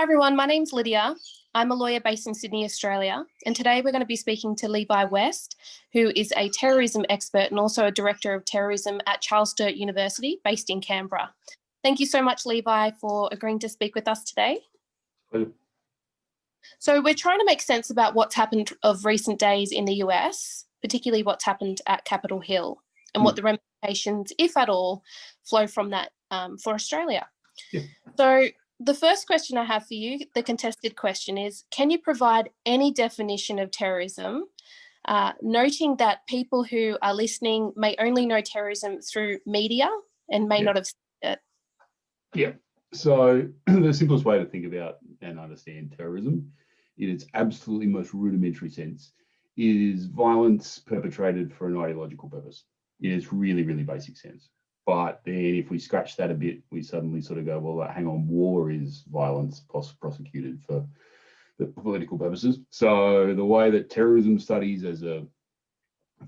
Hi everyone, my name's Lydia. I'm a lawyer based in Sydney, Australia, and today we're going to be speaking to Levi West, who is a terrorism expert and also a director of terrorism at Charles Sturt University, based in Canberra. Thank you so much, Levi, for agreeing to speak with us today. Pleasure. So we're trying to make sense about what's happened of recent days in the US, particularly what's happened at Capitol Hill, and what the ramifications, if at all, flow from that for Australia. Yeah. So the first question I have for you, the contested question is, can you provide any definition of terrorism, noting that people who are listening may only know terrorism through media and may not have seen it? Yeah. So the simplest way to think about and understand terrorism in its absolutely most rudimentary sense is violence perpetrated for an ideological purpose. In its really, really basic sense. But then if we scratch that a bit, we suddenly sort of go, well, hang on, war is violence prosecuted for the political purposes. So the way that terrorism studies as a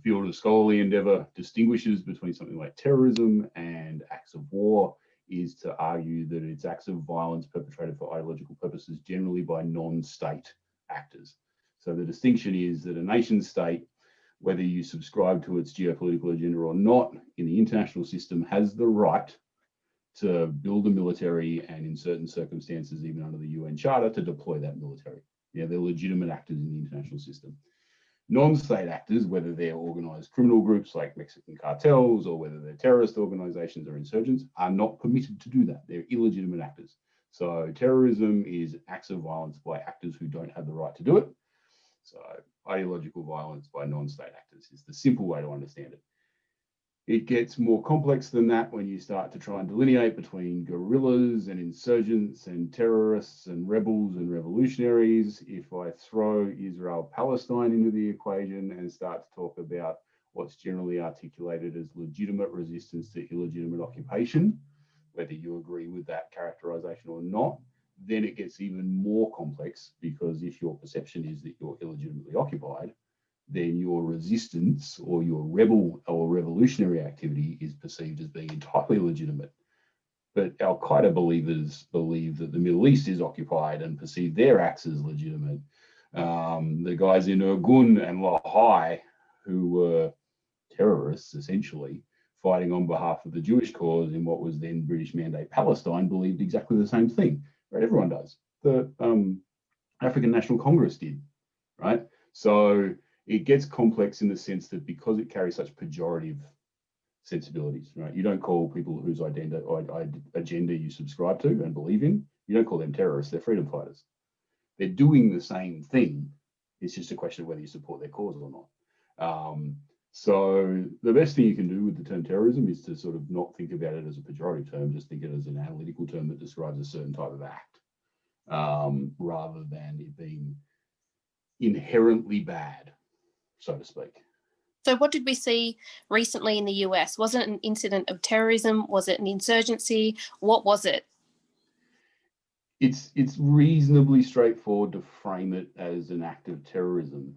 field of scholarly endeavor distinguishes between something like terrorism and acts of war is to argue that it's acts of violence perpetrated for ideological purposes, generally by non-state actors. So the distinction is that a nation state, whether you subscribe to its geopolitical agenda or not, in the international system has the right to build a military and in certain circumstances, even under the UN Charter, to deploy that military. Yeah, they're legitimate actors in the international system. Non-state actors, whether they're organized criminal groups like Mexican cartels or whether they're terrorist organizations or insurgents, are not permitted to do that. They're illegitimate actors. So terrorism is acts of violence by actors who don't have the right to do it. So ideological violence by non-state actors is the simple way to understand it. It gets more complex than that when you start to try and delineate between guerrillas and insurgents and terrorists and rebels and revolutionaries. If I throw Israel-Palestine into the equation and start to talk about what's generally articulated as legitimate resistance to illegitimate occupation, whether you agree with that characterization or not, then it gets even more complex, because if your perception is that you're illegitimately occupied, then your resistance or your rebel or revolutionary activity is perceived as being entirely legitimate. But Al-Qaeda believers believe that the Middle East is occupied and perceive their acts as legitimate. The guys in Irgun and Lahai, who were terrorists essentially, fighting on behalf of the Jewish cause in what was then British Mandate Palestine, believed exactly the same thing. Right? Everyone does. The African National Congress did, right? So it gets complex in the sense that because it carries such pejorative sensibilities, right? You don't call people whose agenda you subscribe to and believe in, you don't call them terrorists, they're freedom fighters. They're doing the same thing. It's just a question of whether you support their cause or not. So the best thing you can do with the term terrorism is to sort of not think about it as a pejorative term, just think of it as an analytical term that describes a certain type of act, rather than it being inherently bad, so to speak. So what did we see recently in the US? Was it an incident of terrorism? Was it an insurgency? What was it? It's reasonably straightforward to frame it as an act of terrorism.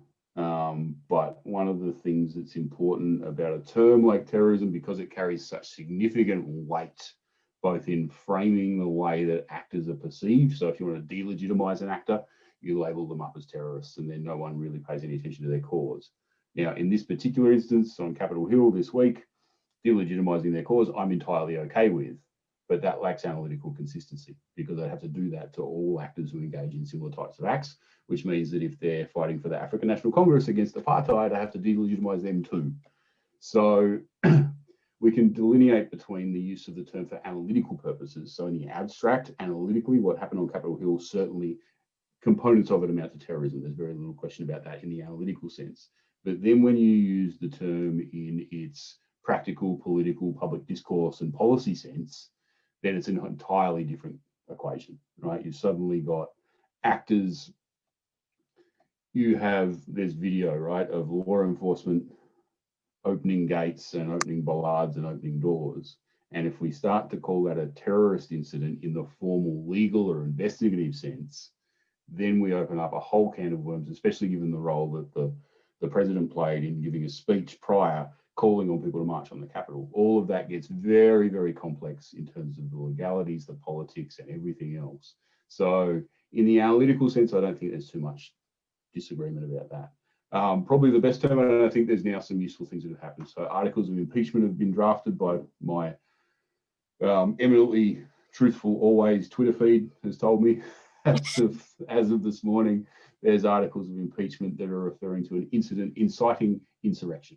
But one of the things that's important about a term like terrorism, because it carries such significant weight, both in framing the way that actors are perceived. So if you want to delegitimize an actor, you label them up as terrorists, and then no one really pays any attention to their cause. Now, in this particular instance on Capitol Hill this week, delegitimizing their cause, I'm entirely okay with, but that lacks analytical consistency, because I have to do that to all actors who engage in similar types of acts, which means that if they're fighting for the African National Congress against apartheid, I have to delegitimize them too. So we can delineate between the use of the term for analytical purposes. So in the abstract, analytically, what happened on Capitol Hill, certainly components of it amount to terrorism. There's very little question about that in the analytical sense. But then when you use the term in its practical, political, public discourse and policy sense, then it's an entirely different equation, right? You've suddenly got actors. There's video, right, of law enforcement opening gates and opening bollards and opening doors. And if we start to call that a terrorist incident in the formal legal or investigative sense, then we open up a whole can of worms, especially given the role that the president played in giving a speech prior, calling on people to march on the Capitol. All of that gets very, very complex in terms of the legalities, the politics, and everything else. So in the analytical sense, I don't think there's too much disagreement about that. Probably the best term, and I think there's now some useful things that have happened. So articles of impeachment have been drafted by my eminently truthful always Twitter feed has told me as of this morning, there's articles of impeachment that are referring to an incident inciting insurrection.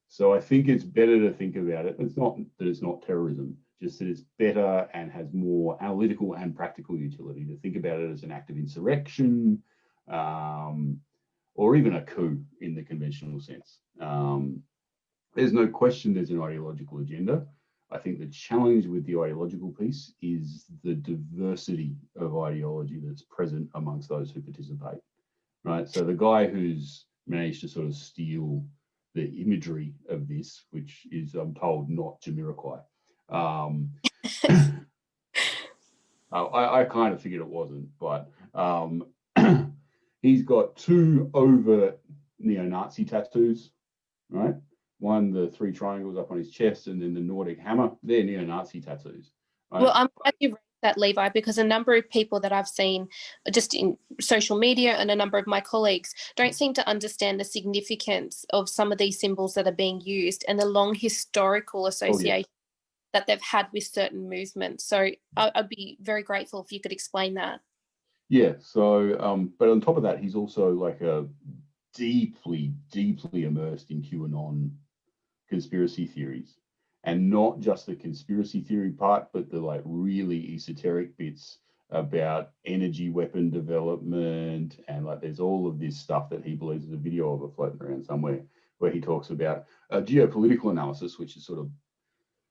So I think it's better to think about it. It's not that it's not terrorism, just that it's better and has more analytical and practical utility to think about it as an act of insurrection, or even a coup in the conventional sense. There's no question there's an ideological agenda. I think the challenge with the ideological piece is the diversity of ideology that's present amongst those who participate, right? So the guy who's managed to sort of steal the imagery of this, which is, I'm told, not Jamiroquai. I kind of figured it wasn't, but he's got two overt neo-Nazi tattoos, right? One, the three triangles up on his chest, and then the Nordic hammer. They're neo-Nazi tattoos. Right? Well, I'm glad you raised that, Levi, because a number of people that I've seen just in social media and a number of my colleagues don't seem to understand the significance of some of these symbols that are being used and the long historical association that they've had with certain movements. So I'd be very grateful if you could explain that. Yeah, so, but on top of that, he's also like a deeply, deeply immersed in QAnon conspiracy theories, and not just the conspiracy theory part, but the like really esoteric bits about energy weapon development. And like there's all of this stuff that he believes is a video of it floating around somewhere where he talks about geopolitical analysis, which is sort of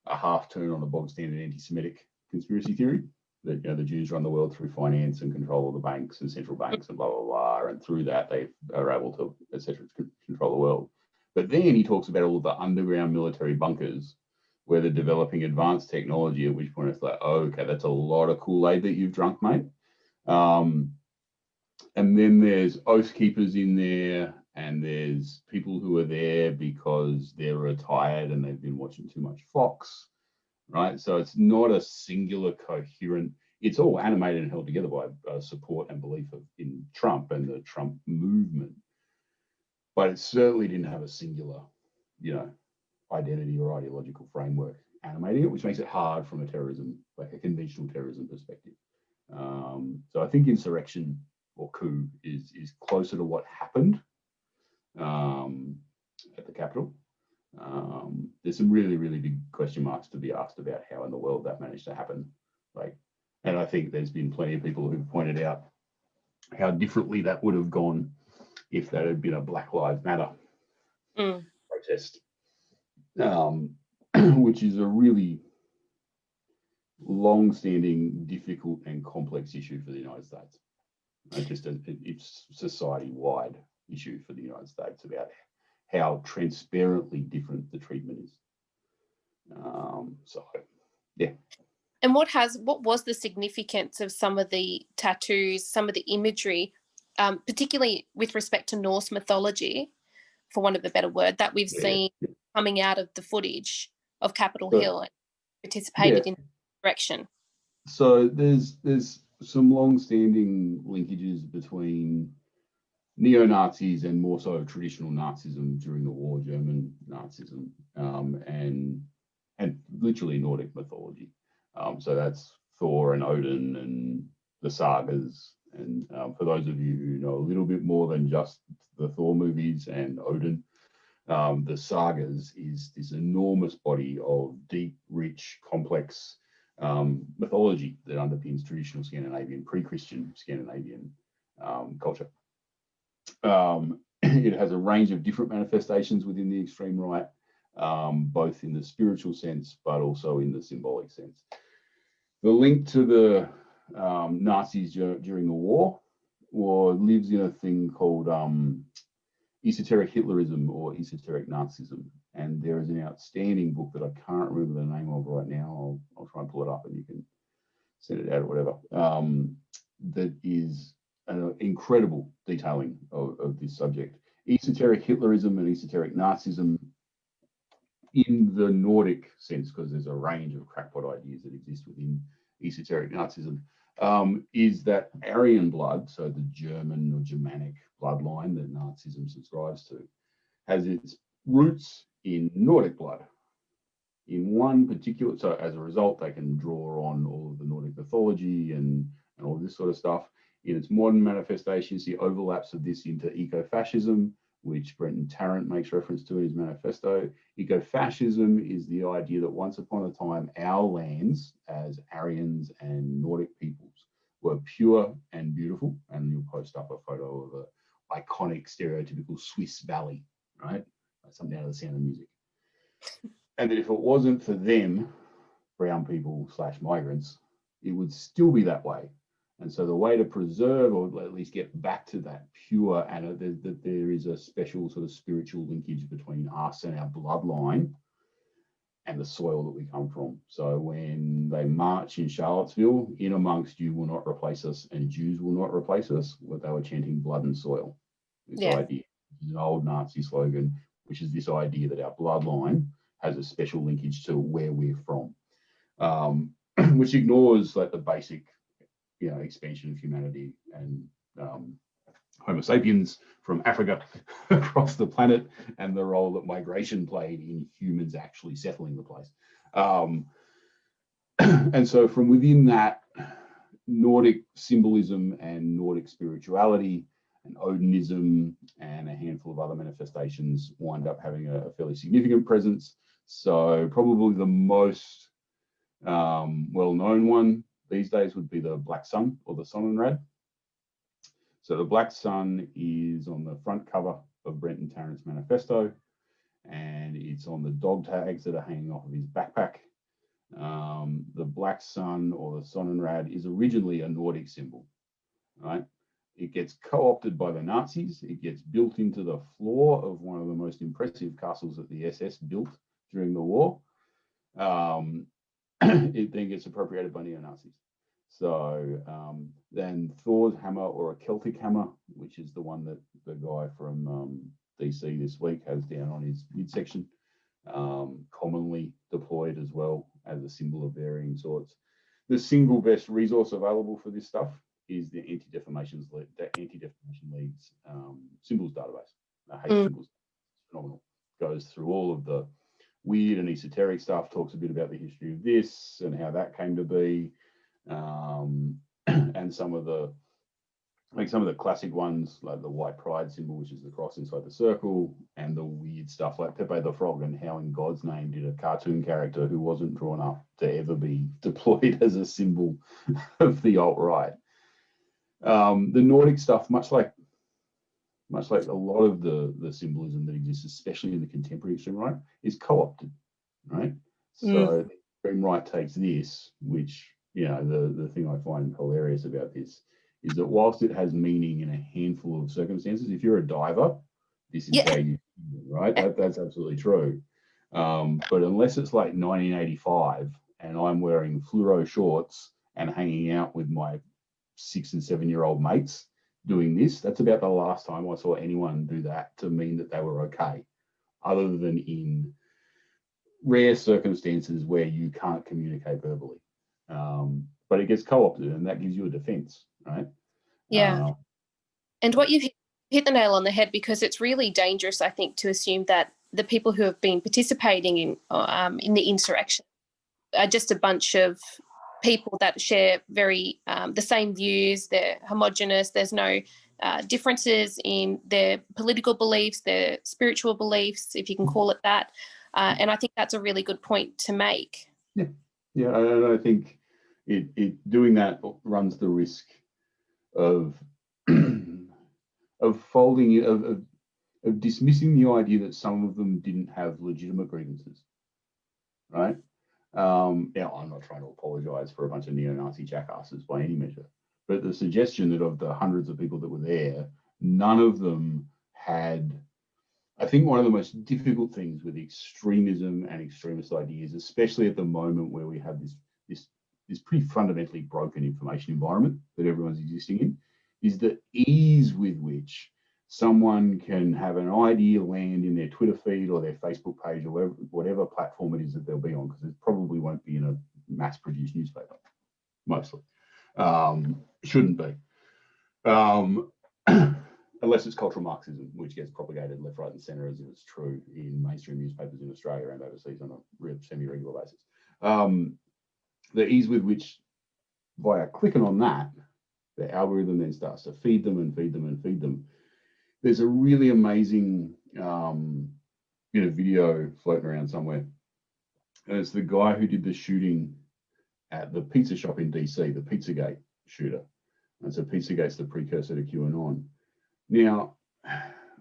a half turn on a bog standard anti-Semitic conspiracy theory that, you know, the Jews run the world through finance and control of the banks and central banks and blah, blah, blah. And through that, they are able to, et cetera, control the world. But then he talks about all of the underground military bunkers where they're developing advanced technology, at which point it's like, oh, okay, that's a lot of Kool-Aid that you've drunk, mate. And then there's oath keepers in there, and there's people who are there because they're retired and they've been watching too much Fox, right? So it's not a singular coherent, it's all animated and held together by support and belief in Trump and the Trump movement. But it certainly didn't have a singular, you know, identity or ideological framework animating it, which makes it hard from a terrorism, like a conventional terrorism perspective. So I think insurrection or coup is closer to what happened at the Capitol. There's some really, really big question marks to be asked about how in the world that managed to happen. Like, and I think there's been plenty of people who've pointed out how differently that would have gone if that had been a Black Lives Matter protest, which is a really long-standing, difficult and complex issue for the United States. It's society-wide issue for the United States about how transparently different the treatment is. So, yeah. And what was the significance of some of the tattoos, some of the imagery, particularly with respect to Norse mythology, for want of a better word, that we've seen coming out of the footage of Capitol Hill and participated in the insurrection? So there's some long-standing linkages between neo-Nazis and more so traditional Nazism during the war, German Nazism, and literally Nordic mythology. So that's Thor and Odin and the sagas. And for those of you who know a little bit more than just the Thor movies and Odin, the sagas is this enormous body of deep, rich, complex mythology that underpins traditional Scandinavian, pre-Christian Scandinavian culture. It has a range of different manifestations within the extreme right, both in the spiritual sense, but also in the symbolic sense. The link to the Nazis during the war lives in a thing called esoteric Hitlerism or esoteric Nazism. And there is an outstanding book that I can't remember the name of right now. I'll try and pull it up and you can send it out or whatever. That is an incredible detailing of this subject. Esoteric Hitlerism and esoteric Nazism in the Nordic sense, because there's a range of crackpot ideas that exist within esoteric Nazism, is that Aryan blood, so the German or Germanic bloodline that Nazism subscribes to, has its roots in Nordic blood. In one particular, so as a result, they can draw on all of the Nordic mythology and all this sort of stuff. In its modern manifestation, you see overlaps of this into ecofascism, which Brenton Tarrant makes reference to in his manifesto. Ecofascism is the idea that once upon a time, our lands as Aryans and Nordic peoples were pure and beautiful. And you'll post up a photo of an iconic, stereotypical Swiss valley, right? Like something out of The Sound of Music. And that if it wasn't for them, brown people / migrants, it would still be that way. And so the way to preserve, or at least get back to that pure, and that there is a special sort of spiritual linkage between us and our bloodline and the soil that we come from. So when they march in Charlottesville, in amongst you will not replace us and Jews will not replace us, what they were chanting blood and soil. This idea is an old Nazi slogan, which is this idea that our bloodline has a special linkage to where we're from, which ignores like the basic, expansion of humanity and Homo sapiens from Africa across the planet and the role that migration played in humans actually settling the place. And so from within that, Nordic symbolism and Nordic spirituality and Odinism and a handful of other manifestations wind up having a fairly significant presence. So probably the most well-known one these days would be the Black Sun or the Sonnenrad. So the Black Sun is on the front cover of Brenton Tarrant's manifesto, and it's on the dog tags that are hanging off of his backpack. The Black Sun or the Sonnenrad is originally a Nordic symbol, right? It gets co-opted by the Nazis. It gets built into the floor of one of the most impressive castles that the SS built during the war. It then gets appropriated by neo-Nazis. So then Thor's hammer, or a Celtic hammer, which is the one that the guy from DC this week has down on his midsection, commonly deployed as well as a symbol of varying sorts. The single best resource available for this stuff is the Anti-Defamation League's symbols database. Hate symbols, phenomenal. Goes through all of the weird and esoteric stuff, talks a bit about the history of this and how that came to be, and some of the classic ones like the white pride symbol, which is the cross inside the circle, and the weird stuff like Pepe the Frog and how in God's name did a cartoon character who wasn't drawn up to ever be deployed as a symbol of the alt-right. The Nordic stuff, much like a lot of the symbolism that exists, especially in the contemporary extreme right, is co-opted, right? So the extreme right takes this, which, the thing I find hilarious about this is that whilst it has meaning in a handful of circumstances, if you're a diver, this is how you, right? That's absolutely true. But unless it's like 1985 and I'm wearing fluoro shorts and hanging out with my 6 and 7 year old mates doing this, that's about the last time I saw anyone do that to mean that they were okay, other than in rare circumstances where you can't communicate verbally. But it gets co-opted, and that gives you a defense, right? Yeah. And what you've hit the nail on the head, because it's really dangerous, I think, to assume that the people who have been participating in the insurrection are just a bunch of people that share very the same views. They're homogenous. There's no differences in their political beliefs, their spiritual beliefs, if you can call it that. And I think that's a really good point to make. Yeah, I think it doing that runs the risk of of dismissing the idea that some of them didn't have legitimate grievances, right? I'm not trying to apologize for a bunch of neo-Nazi jackasses by any measure, but the suggestion that of the hundreds of people that were there, none of them had. I think one of the most difficult things with extremism and extremist ideas, especially at the moment where we have this pretty fundamentally broken information environment that everyone's existing in, is the ease with which someone can have an idea land in their Twitter feed or their Facebook page or whatever platform it is that they'll be on, because it probably won't be in a mass-produced newspaper, mostly. Shouldn't be. Unless it's cultural Marxism, which gets propagated left, right, and centre, as if it's true in mainstream newspapers in Australia and overseas on a semi-regular basis. The ease with which, via clicking on that, the algorithm then starts to feed them and feed them and feed them. There's a really amazing video floating around somewhere, and it's the guy who did the shooting at the pizza shop in DC, the Pizzagate shooter. And so Pizzagate's the precursor to QAnon. Now,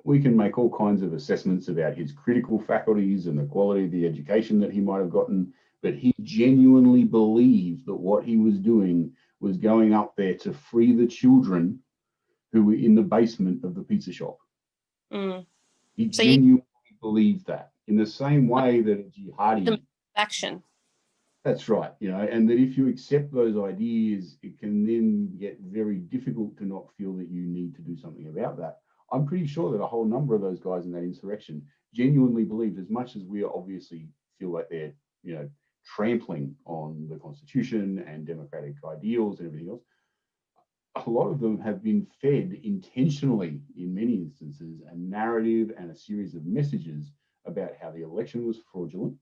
we can make all kinds of assessments about his critical faculties and the quality of the education that he might have gotten, but he genuinely believed that what he was doing was going up there to free the children who were in the basement of the pizza shop. He genuinely believed that, in the same way that a jihadi action. That's right, and that if you accept those ideas, it can then get very difficult to not feel that you need to do something about that. I'm pretty sure that a whole number of those guys in that insurrection genuinely believed, as much as we obviously feel like they're, trampling on the Constitution and democratic ideals and everything else, a lot of them have been fed intentionally, in many instances, a narrative and a series of messages about how the election was fraudulent,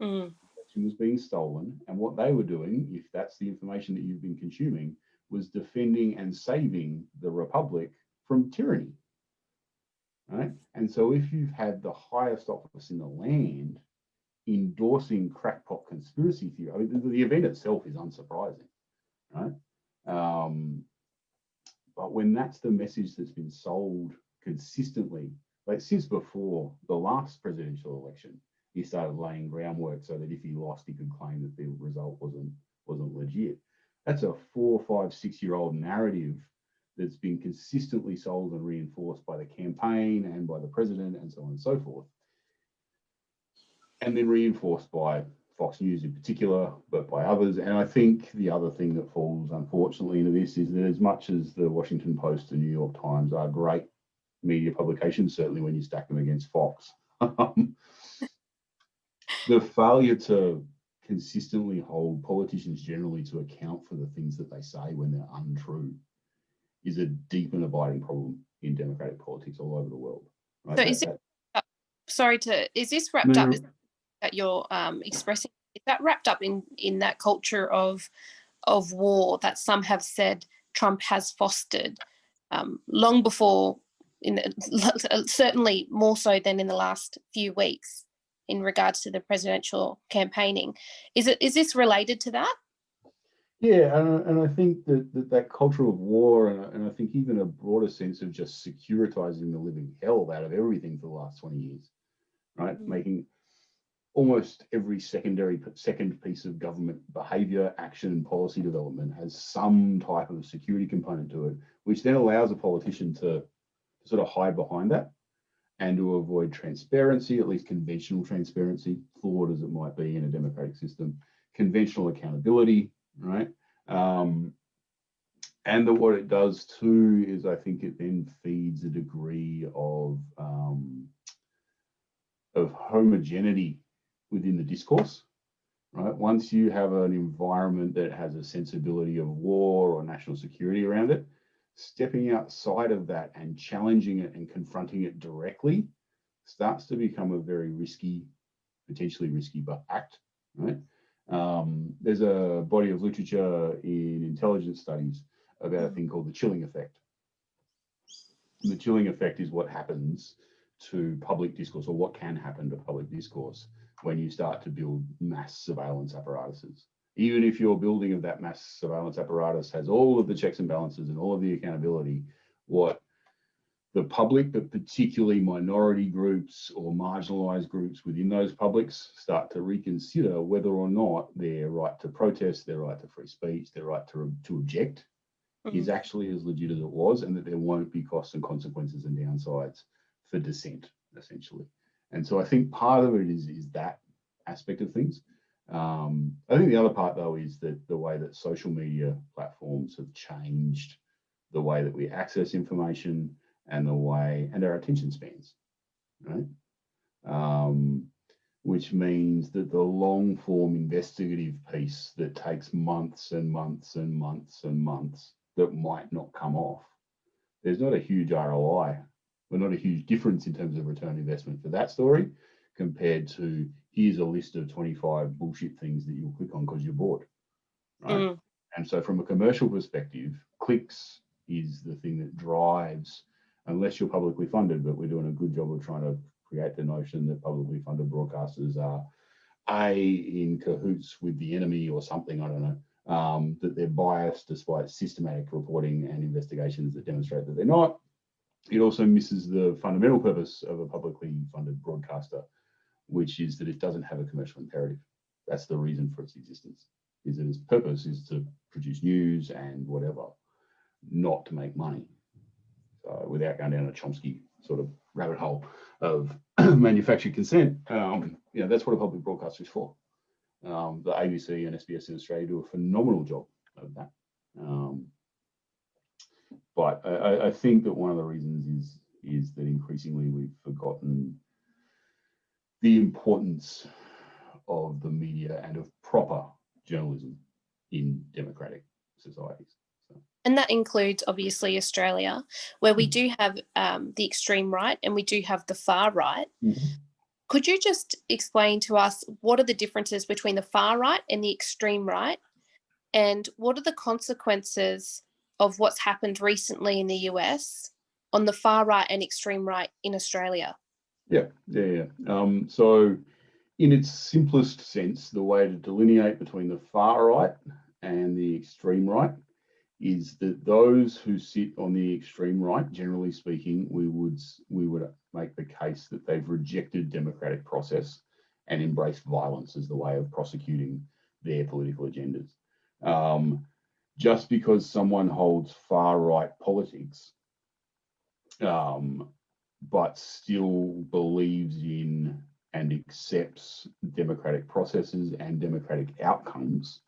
was being stolen, and what they were doing, if that's the information that you've been consuming, was defending and saving the republic from tyranny, right? And so if you've had the highest office in the land endorsing crackpot conspiracy theory, I mean, the event itself is unsurprising, right? But when that's the message that's been sold consistently, like since before the last presidential election, he started laying groundwork so that if he lost, he could claim that the result wasn't legit. That's a 4, 5, 6-year-old narrative that's been consistently sold and reinforced by the campaign and by the president and so on and so forth. And then reinforced by Fox News in particular, but by others. And I think the other thing that falls, unfortunately, into this is that as much as the Washington Post and New York Times are great media publications, certainly when you stack them against Fox, the failure to consistently hold politicians generally to account for the things that they say when they're untrue is a deep and abiding problem in democratic politics all over the world. Right? So is this wrapped up that you're expressing? Is that wrapped up in that culture of war that some have said Trump has fostered long before, certainly more so than in the last few weeks, in regards to the presidential campaigning? Is this related to that? Yeah, and I think that culture of war, and I think even a broader sense of just securitizing the living hell out of everything for the last 20 years, right? Making almost every second piece of government behavior, action, and policy development has some type of security component to it, which then allows a politician to sort of hide behind that and to avoid transparency, at least conventional transparency, flawed as it might be in a democratic system, conventional accountability, right? And that what it does too is I think it then feeds a degree of homogeneity within the discourse, right? Once you have an environment that has a sensibility of war or national security around it, stepping outside of that and challenging it and confronting it directly starts to become a very risky, potentially risky, but act, right? There's a body of literature in intelligence studies about a thing called the chilling effect. And the chilling effect is what happens to public discourse, or what can happen to public discourse when you start to build mass surveillance apparatuses. Even if your building of that mass surveillance apparatus has all of the checks and balances and all of the accountability, what the public, but particularly minority groups or marginalized groups within those publics, start to reconsider whether or not their right to protest, their right to free speech, their right to object is actually as legit as it was, and that there won't be costs and consequences and downsides for dissent, essentially. And so I think part of it is that aspect of things. I think the other part, though, is that the way that social media platforms have changed the way that we access information, and our attention spans, right? Which means that the long form investigative piece that takes months and months and months and months that might not come off, there's not a huge ROI, or not a huge difference in terms of return on investment for that story compared to here's a list of 25 bullshit things that you'll click on because you're bored, right? And so from a commercial perspective, clicks is the thing that drives, unless you're publicly funded, but we're doing a good job of trying to create the notion that publicly funded broadcasters are in cahoots with the enemy or something, I don't know, that they're biased despite systematic reporting and investigations that demonstrate that they're not. It also misses the fundamental purpose of a publicly funded broadcaster, which is that it doesn't have a commercial imperative. That's the reason for its existence, is that its purpose is to produce news and whatever, not to make money. So without going down a Chomsky sort of rabbit hole of manufactured consent, that's what a public broadcaster is for. The ABC and SBS in Australia do a phenomenal job of that. But I think that one of the reasons is that increasingly we've forgotten the importance of the media and of proper journalism in democratic societies. And that includes, obviously, Australia, where we do have the extreme right and we do have the far right. Could you just explain to us what are the differences between the far right and the extreme right? And what are the consequences of what's happened recently in the US on the far right and extreme right in Australia? Yeah. So in its simplest sense, the way to delineate between the far right and the extreme right is that those who sit on the extreme right, generally speaking, we would make the case that they've rejected democratic process and embraced violence as the way of prosecuting their political agendas. Just because someone holds far right politics, but still believes in and accepts democratic processes and democratic outcomes,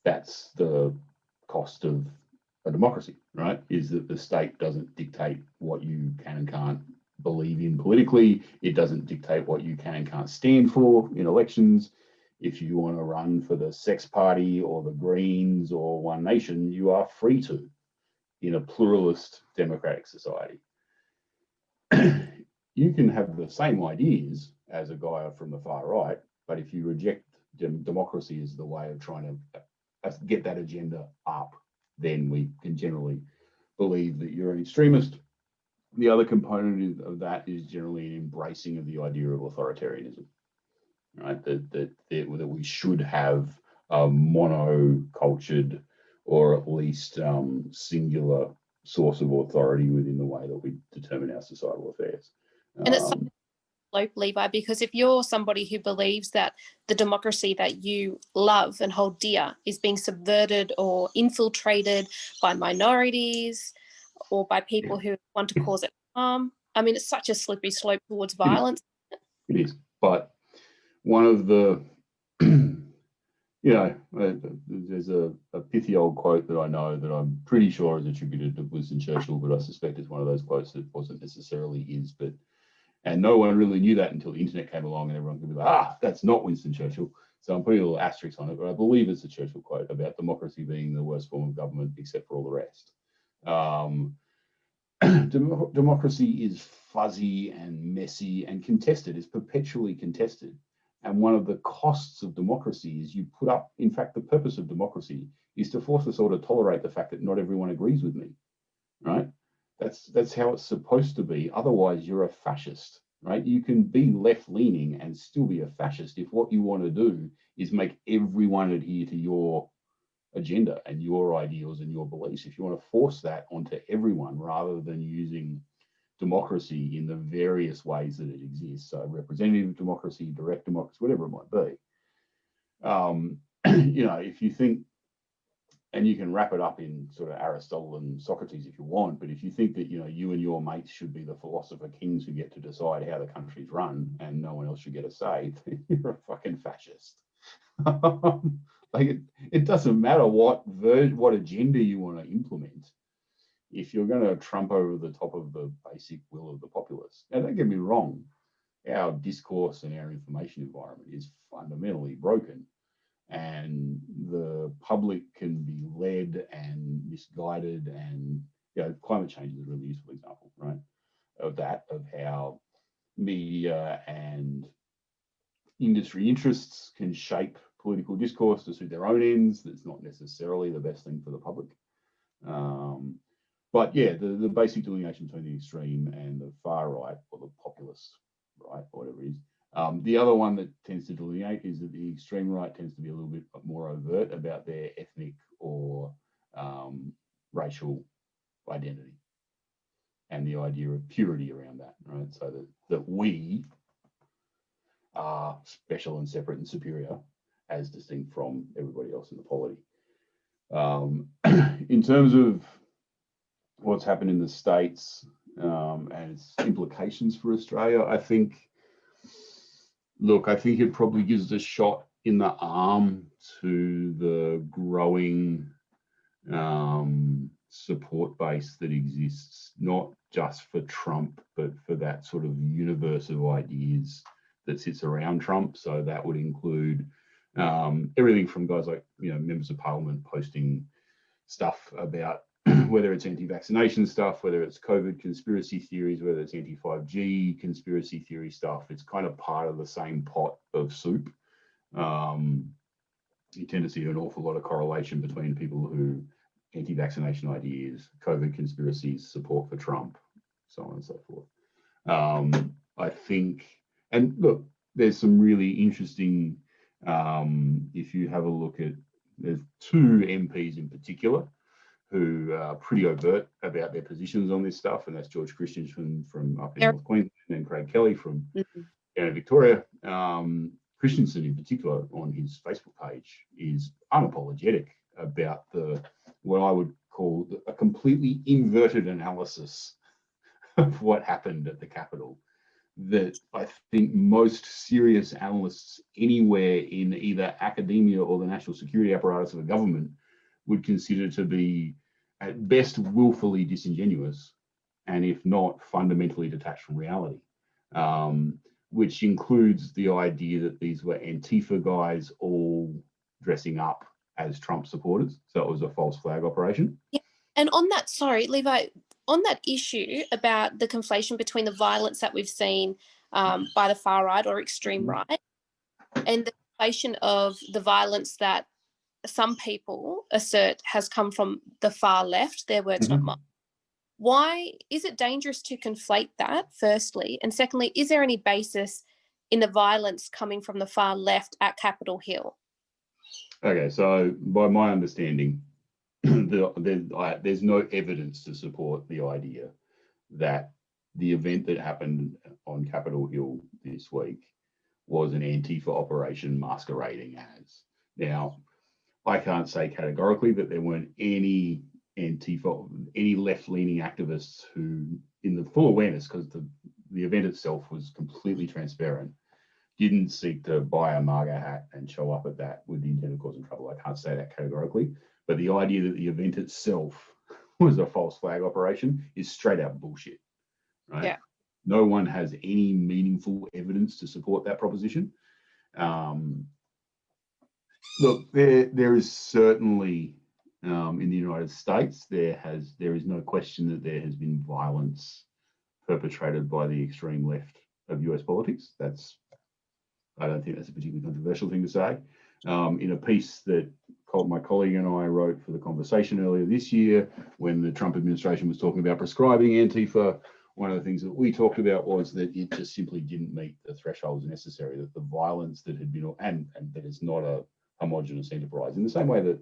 that's the cost of a democracy, right? Is that the state doesn't dictate what you can and can't believe in politically. It doesn't dictate what you can and can't stand for in elections. If you want to run for the Sex Party or the Greens or One Nation, you are free to in a pluralist democratic society. You can have the same ideas as a guy from the far right, but if you reject democracy as the way of trying to get that agenda up, then we can generally believe that you're an extremist. The other component of that is generally an embracing of the idea of authoritarianism, right? That we should have a mono-cultured or at least singular source of authority within the way that we determine our societal affairs. And it's slope, Levi, because if you're somebody who believes that the democracy that you love and hold dear is being subverted or infiltrated by minorities or by people who want to cause it harm, I mean, it's such a slippery slope towards violence. It is. But one of the, there's a pithy old quote that I know that I'm pretty sure is attributed to Winston Churchill, but I suspect it's one of those quotes that wasn't necessarily his, and no one really knew that until the internet came along and everyone could be like, that's not Winston Churchill. So I'm putting a little asterisk on it, but I believe it's a Churchill quote about democracy being the worst form of government except for all the rest. Democracy is fuzzy and messy and contested. It's perpetually contested. And one of the costs of democracy is you put up, in fact, the purpose of democracy is to force us all to tolerate the fact that not everyone agrees with me, right? That's how it's supposed to be. Otherwise, you're a fascist, right? You can be left-leaning and still be a fascist if what you want to do is make everyone adhere to your agenda and your ideals and your beliefs. If you want to force that onto everyone rather than using democracy in the various ways that it exists, so representative democracy, direct democracy, whatever it might be, if you think, and you can wrap it up in sort of Aristotle and Socrates if you want, but if you think that, you and your mates should be the philosopher kings who get to decide how the country's run and no one else should get a say, then you're a fucking fascist. Like it doesn't matter what agenda you want to implement. if you're going to trump over the top of the basic will of the populace. Now, don't get me wrong, our discourse and our information environment is fundamentally broken, and the public can be led and misguided, and climate change is a really useful example, right, of that, of how media and industry interests can shape political discourse to suit their own ends. That's not necessarily the best thing for the public. But yeah, the basic delineation between the extreme and the far right, or the populist right, or whatever it is. The other one that tends to delineate is that the extreme right tends to be a little bit more overt about their ethnic or racial identity and the idea of purity around that, right? So that we are special and separate and superior as distinct from everybody else in the polity. In terms of what's happened in the States and its implications for Australia, I think it probably gives a shot in the arm to the growing support base that exists, not just for Trump, but for that sort of universe of ideas that sits around Trump. So that would include everything from guys like, members of parliament posting stuff about whether it's anti-vaccination stuff, whether it's COVID conspiracy theories, whether it's anti-5G conspiracy theory stuff. It's kind of part of the same pot of soup. You tend to see an awful lot of correlation between people who anti-vaccination ideas, COVID conspiracies, support for Trump, so on and so forth. I think, and look, there's some really interesting, if you have a look at, there's two MPs in particular who are pretty overt about their positions on this stuff, and that's George Christensen from up in North Queensland and Craig Kelly from Victoria. Christensen in particular on his Facebook page is unapologetic about what I would call a completely inverted analysis of what happened at the Capitol, that I think most serious analysts anywhere in either academia or the national security apparatus of a government would consider to be at best willfully disingenuous, and if not fundamentally detached from reality, which includes the idea that these were Antifa guys all dressing up as Trump supporters. So it was a false flag operation. Yeah. And on that, sorry, Levi, on that issue about the conflation between the violence that we've seen by the far right or extreme right and the conflation of the violence that some people assert has come from the far left, their words, not mine. Why is it dangerous to conflate that, firstly? And secondly, is there any basis in the violence coming from the far left at Capitol Hill? Okay, so by my understanding, there's no evidence to support the idea that the event that happened on Capitol Hill this week was an Antifa operation masquerading as. Now, I can't say categorically that there weren't any Antifa, any left-leaning activists who, in the full awareness, because the event itself was completely transparent, didn't seek to buy a MAGA hat and show up at that with the intent of causing trouble. I can't say that categorically, but the idea that the event itself was a false flag operation is straight out bullshit, right? Yeah. No one has any meaningful evidence to support that proposition. Look, there is certainly in the United States, there is no question that there has been violence perpetrated by the extreme left of US politics. I don't think that's a particularly controversial thing to say. In a piece that my colleague and I wrote for The Conversation earlier this year, when the Trump administration was talking about prescribing Antifa, one of the things that we talked about was that it just simply didn't meet the thresholds necessary, that the violence that had been, and that it's not a homogenous enterprise, in the same way that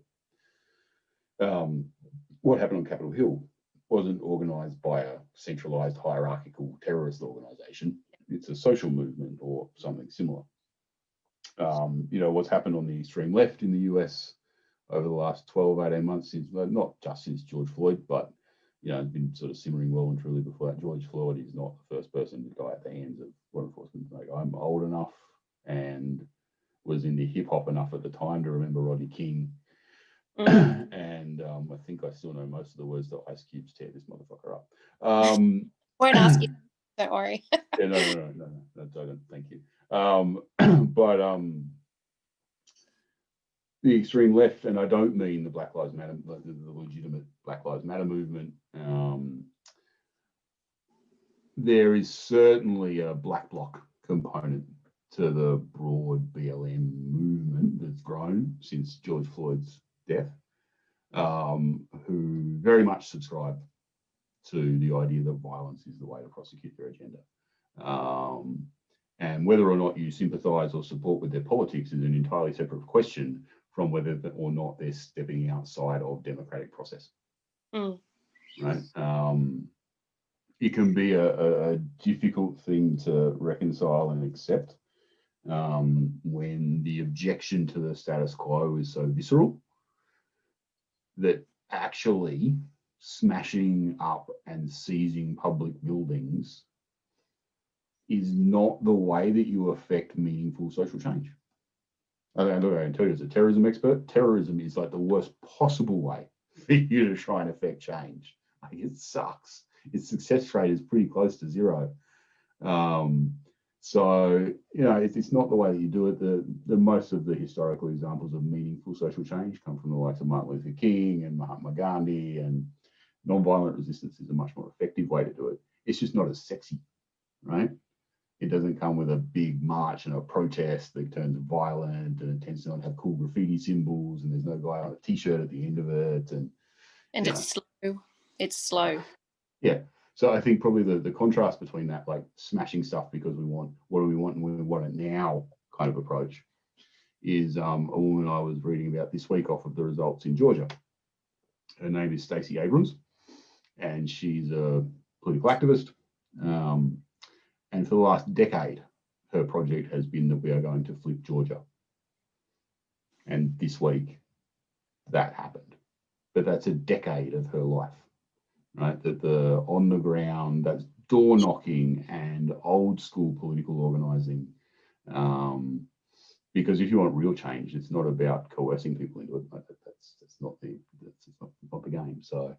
what happened on Capitol Hill wasn't organised by a centralised hierarchical terrorist organisation. It's a social movement or something similar. What's happened on the extreme left in the US over the last 12, 18 months, since, not just since George Floyd, but it's been sort of simmering well and truly before that. George Floyd is not the first person to die at the hands of law enforcement. Like, I'm old enough and was into hip hop enough at the time to remember Rodney King And I think I still know most of the words that Ice Cube's tear this motherfucker up. Won't ask you, don't worry. Yeah, no, I don't, thank you. But the extreme left, and I don't mean the Black Lives Matter, the legitimate Black Lives Matter movement. There is certainly a black bloc component to the broad BLM movement that's grown since George Floyd's death, who very much subscribe to the idea that violence is the way to prosecute their agenda. And whether or not you sympathise or support with their politics is an entirely separate question from whether or not they're stepping outside of democratic process. Right? It can be a difficult thing to reconcile and accept when the objection to the status quo is so visceral that actually smashing up and seizing public buildings is not the way that you affect meaningful social change. I can tell you as a terrorism expert, terrorism is like the worst possible way for you to try and affect change. Like, it sucks. Its success rate is pretty close to zero. So, you know, it's not the way that you do it. The most of the historical examples of meaningful social change come from the likes of Martin Luther King and Mahatma Gandhi, and nonviolent resistance is a much more effective way to do it. It's just not as sexy, right? It doesn't come with a big march and a protest that turns violent, and it tends to not have cool graffiti symbols, and there's no guy on a t-shirt at the end of it. And it's slow. It's slow. Yeah. So I think probably the contrast between that, like smashing stuff because we want, what do we want and we want it now kind of approach, is a woman I was reading about this week off of the results in Georgia. Her name is Stacey Abrams, and she's a political activist. And for the last decade, her project has been that we are going to flip Georgia. And this week, that happened. But that's a decade of her life, right? That the on the ground, that's door knocking and old school political organising. Because if you want real change, it's not about coercing people into it. That's not the game. So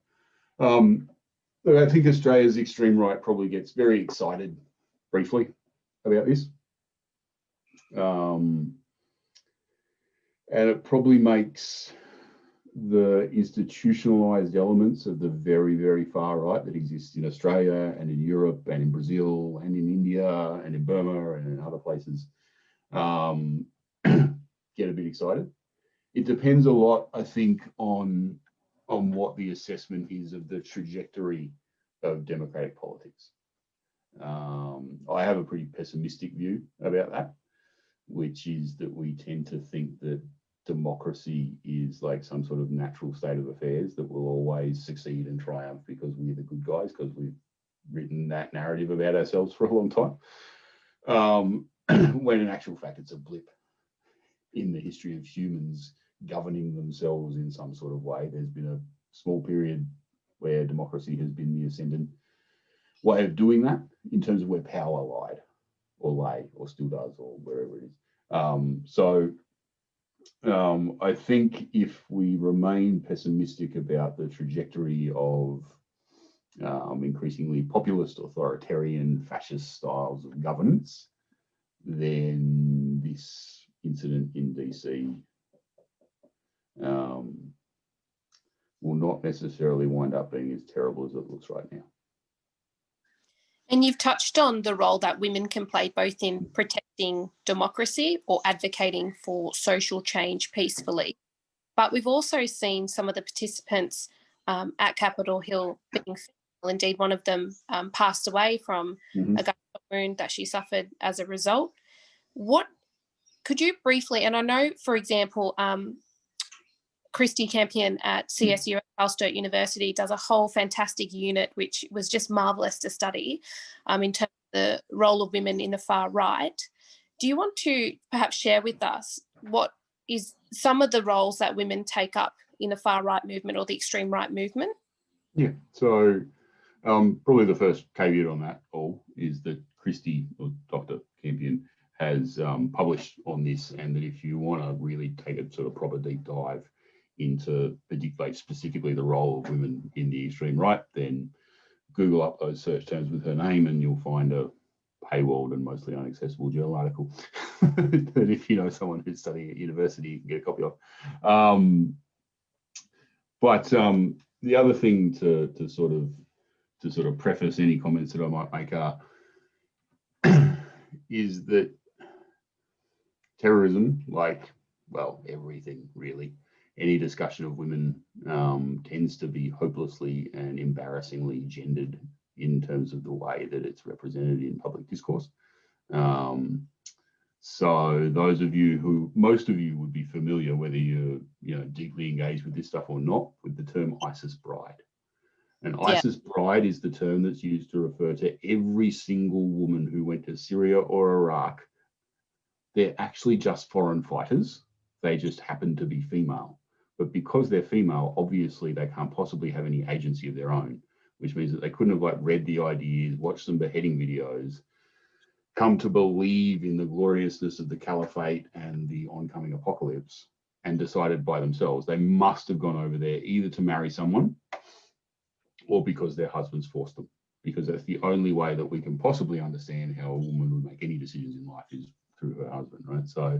I think Australia's extreme right probably gets very excited briefly about this. And it probably makes the institutionalized elements of the very, very far right that exists in Australia and in Europe and in Brazil and in India and in Burma and in other places get a bit excited. It depends a lot, I think, on what the assessment is of the trajectory of democratic politics. I have a pretty pessimistic view about that, which is that we tend to think that democracy is like some sort of natural state of affairs that will always succeed and triumph because we're the good guys, because we've written that narrative about ourselves for a long time. When in actual fact, it's a blip in the history of humans governing themselves in some sort of way. There's been a small period where democracy has been the ascendant way of doing that in terms of where power lied or lay or still does or wherever it is. I think if we remain pessimistic about the trajectory of increasingly populist, authoritarian, fascist styles of governance, then this incident in DC will not necessarily wind up being as terrible as it looks right now. And you've touched on the role that women can play both in protecting democracy or advocating for social change peacefully. But we've also seen some of the participants at Capitol Hill being female. Indeed, one of them passed away from a gunshot wound that she suffered as a result. What could you briefly, and I know, for example, Christy Campion at CSU at Charles Sturt University does a whole fantastic unit, which was just marvellous to study in terms of the role of women in the far right. Do you want to perhaps share with us what is some of the roles that women take up in the far right movement or the extreme right movement? Yeah, so probably the first caveat on that all is that Christy, or Dr. Campion, has published on this, and that if you want to really take a sort of proper deep dive into particularly specifically the role of women in the extreme right, then Google up those search terms with her name and you'll find a paywalled and mostly inaccessible journal article that if you know someone who's studying at university, you can get a copy of. But the other thing to sort of preface any comments that I might make are is that terrorism, like, well, everything really, any discussion of women tends to be hopelessly and embarrassingly gendered in terms of the way that it's represented in public discourse. So those of you who, most of you would be familiar, whether you're deeply engaged with this stuff or not, with the term ISIS bride. And ISIS bride is the term that's used to refer to every single woman who went to Syria or Iraq. They're actually just foreign fighters. They just happen to be female. But because they're female, obviously they can't possibly have any agency of their own, which means that they couldn't have read the ideas, watched some beheading videos, come to believe in the gloriousness of the caliphate and the oncoming apocalypse and decided by themselves. They must have gone over there either to marry someone or because their husbands forced them, because that's the only way that we can possibly understand how a woman would make any decisions in life is through her husband, right? So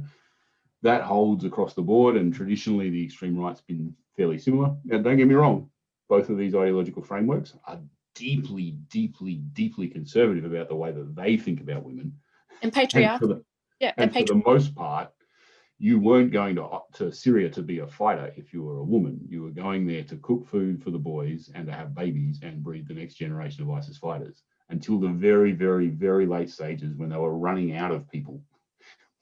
that holds across the board, and traditionally the extreme right's been fairly similar. Now, don't get me wrong, both of these ideological frameworks are deeply, deeply, deeply conservative about the way that they think about women. And patriarchal. And for the most part, you weren't going to Syria to be a fighter if you were a woman. You were going there to cook food for the boys and to have babies and breed the next generation of ISIS fighters until the very, very, very late stages when they were running out of people,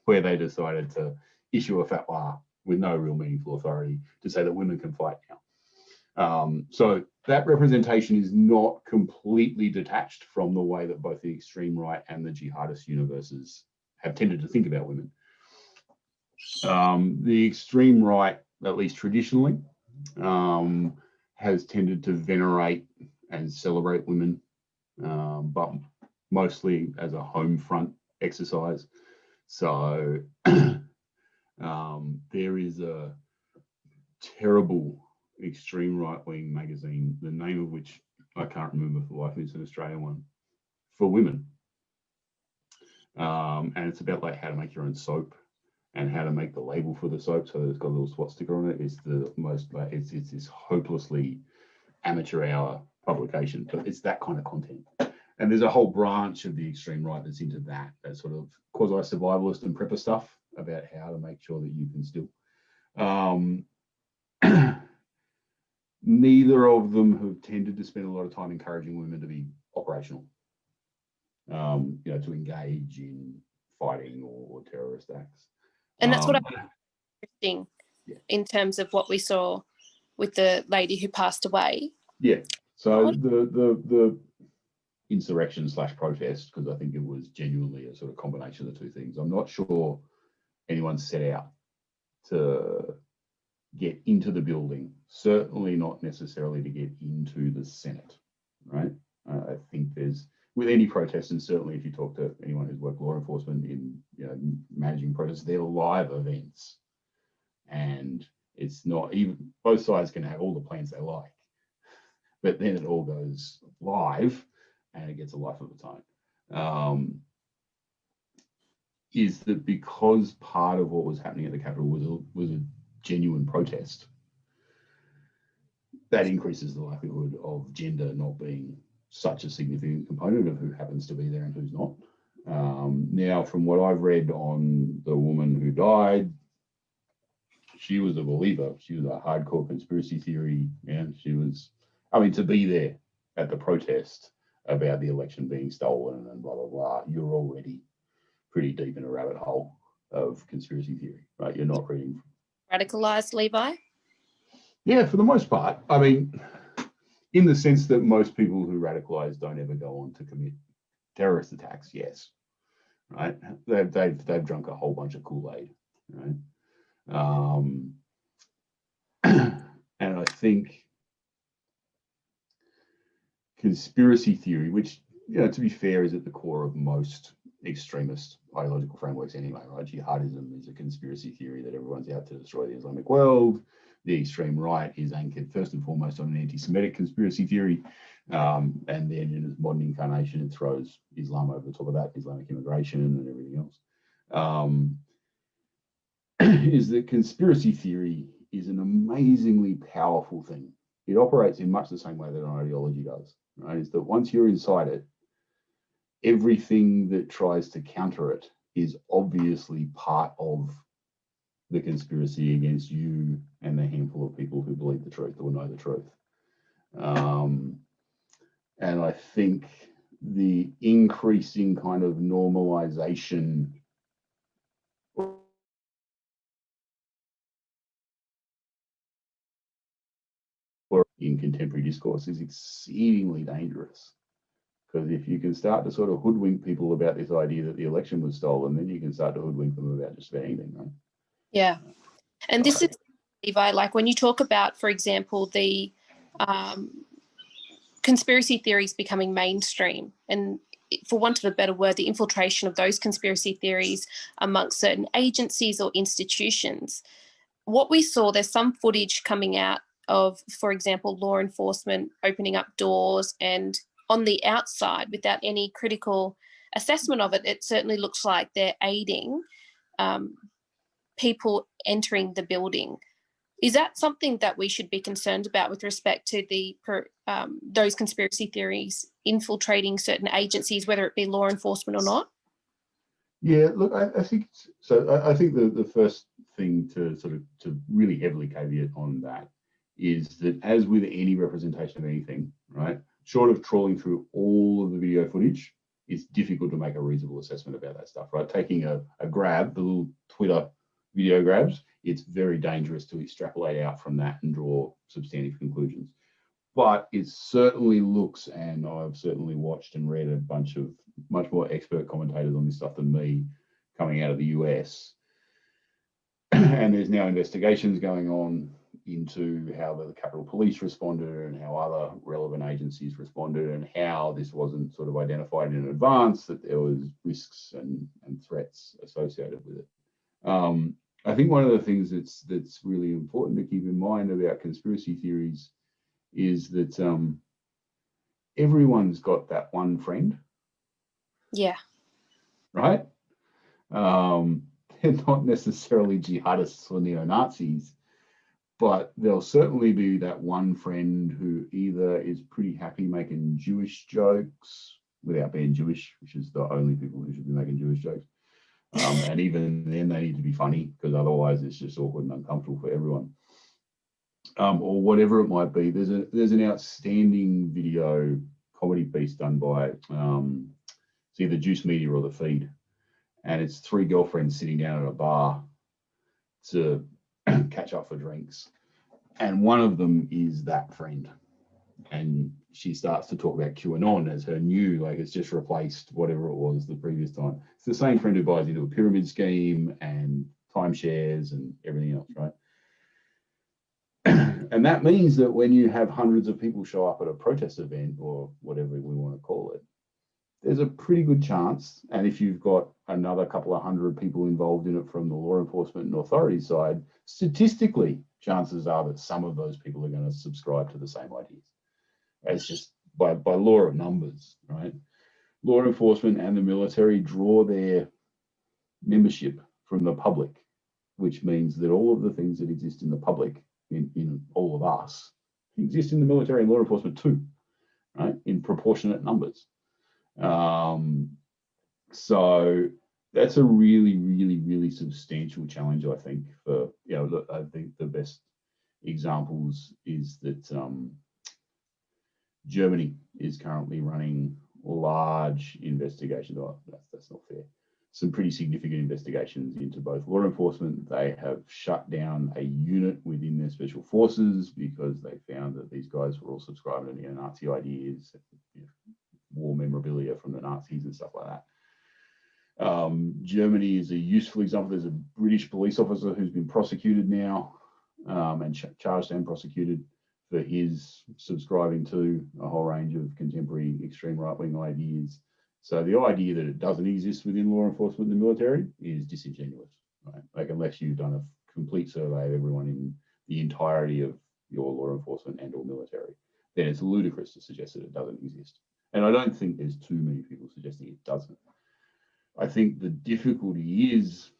where they decided to issue a fatwa with no real meaningful authority to say that women can fight now. So that representation is not completely detached from the way that both the extreme right and the jihadist universes have tended to think about women. The extreme right, at least traditionally, has tended to venerate and celebrate women, but mostly as a home front exercise. So there is a terrible extreme right-wing magazine, the name of which I can't remember for the life of me. It's an Australian one, for women. And it's about how to make your own soap and how to make the label for the soap so that it's got a little SWAT sticker on it. It's the most, it's this hopelessly amateur hour publication, but it's that kind of content. And there's a whole branch of the extreme right that's into that sort of quasi-survivalist and prepper stuff about how to make sure that you can still. Neither of them have tended to spend a lot of time encouraging women to be operational, to engage in fighting or terrorist acts. And that's what I find interesting in terms of what we saw with the lady who passed away. Yeah. So the insurrection / protest, because I think it was genuinely a sort of combination of the two things. I'm not sure anyone set out to get into the building, certainly not necessarily to get into the Senate, right? I think there's, with any protest, and certainly if you talk to anyone who's worked law enforcement in managing protests, they're live events. And it's not even, both sides can have all the plans they like, but then it all goes live and it gets a life of its own. Is that because part of what was happening at the Capitol was a genuine protest, that increases the likelihood of gender not being such a significant component of who happens to be there and who's not. Now, from what I've read on the woman who died, she was a believer. She was a hardcore conspiracy theory, and she was, to be there at the protest about the election being stolen and blah, blah, blah, you're already pretty deep in a rabbit hole of conspiracy theory, right? You're not reading. Radicalized, Levi? Yeah, for the most part. In the sense that most people who radicalize don't ever go on to commit terrorist attacks, yes, right? They've drunk a whole bunch of Kool-Aid, right? And I think conspiracy theory, which, to be fair, is at the core of most extremist ideological frameworks anyway, right? Jihadism is a conspiracy theory that everyone's out to destroy the Islamic world. the extreme right is anchored first and foremost on an anti-Semitic conspiracy theory. And then in its modern incarnation, it throws Islam over the top of that, Islamic immigration and everything else. Is that conspiracy theory is an amazingly powerful thing. It operates in much the same way that an ideology does, right? Is that once you're inside it, everything that tries to counter it is obviously part of the conspiracy against you and the handful of people who believe the truth or know the truth. And I think the increasing kind of normalization in contemporary discourse is exceedingly dangerous. Because if you can start to sort of hoodwink people about this idea that the election was stolen, then you can start to hoodwink them about just about anything, right? Yeah. And this is, Levi, like when you talk about, for example, the conspiracy theories becoming mainstream, and for want of a better word, the infiltration of those conspiracy theories amongst certain agencies or institutions. What we saw, there's some footage coming out of, for example, law enforcement opening up doors, and on the outside, without any critical assessment of it, it certainly looks like they're aiding people entering the building. Is that something that we should be concerned about with respect to the those conspiracy theories infiltrating certain agencies, whether it be law enforcement or not? Yeah, look, I think so. I think the first thing to really heavily caveat on that is that, as with any representation of anything, right, short of trawling through all of the video footage, it's difficult to make a reasonable assessment about that stuff, right? Taking a grab, the little Twitter video grabs, it's very dangerous to extrapolate out from that and draw substantive conclusions. But it certainly looks, and I've certainly watched and read a bunch of much more expert commentators on this stuff than me coming out of the US. And there's now investigations going on into how the Capitol Police responded and how other relevant agencies responded, and how this wasn't sort of identified in advance, that there was risks and threats associated with it. I think one of the things that's really important to keep in mind about conspiracy theories is that everyone's got that one friend. Yeah. Right? They're not necessarily jihadists or neo-Nazis, but there'll certainly be that one friend who either is pretty happy making Jewish jokes without being Jewish, which is the only people who should be making Jewish jokes. And even then they need to be funny, because otherwise it's just awkward and uncomfortable for everyone. Or whatever it might be. There's an outstanding video comedy piece done by it's either Juice Media or The Feed, and it's three girlfriends sitting down at a bar to catch up for drinks, and one of them is that friend, and she starts to talk about QAnon as her new, like, it's just replaced whatever it was the previous time. It's the same friend who buys into a pyramid scheme and timeshares and everything else, right? And that means that when you have hundreds of people show up at a protest event, or whatever we want to call it, there's a pretty good chance, and if you've got another couple of hundred people involved in it from the law enforcement and authority side, statistically, chances are that some of those people are going to subscribe to the same ideas. It's just by law of numbers, right? Law enforcement and the military draw their membership from the public, which means that all of the things that exist in the public, in all of us, exist in the military and law enforcement too, right? In proportionate numbers. So that's a really, really, really substantial challenge, I think, for, you know, look, I think the best examples is that Germany is currently running large investigations. Oh, that's not fair. Some pretty significant investigations into both law enforcement. They have shut down a unit within their special forces because they found that these guys were all subscribing to neo-Nazi ideas, you know, war memorabilia from the Nazis and stuff like that. Germany is a useful example. There's a British police officer who's been prosecuted now and charged and prosecuted for his subscribing to a whole range of contemporary extreme right-wing ideas. So the idea that it doesn't exist within law enforcement and the military is disingenuous, right? Like, unless you've done a complete survey of everyone in the entirety of your law enforcement and or military, then it's ludicrous to suggest that it doesn't exist. And I don't think there's too many people suggesting it doesn't. I think the difficulty is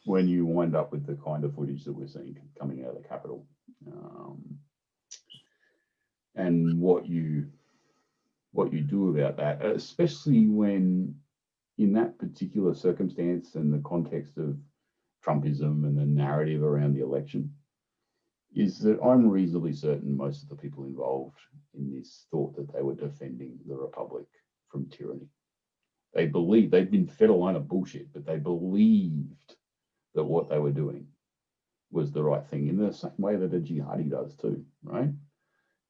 when you wind up with the kind of footage that we're seeing coming out of the Capitol, and what you do about that, especially when in that particular circumstance and the context of Trumpism and the narrative around the election, is that I'm reasonably certain most of the people involved in this thought that they were defending the Republic from tyranny. They believed, they'd been fed a line of bullshit, but they believed that what they were doing was the right thing, in the same way that a jihadi does too, right?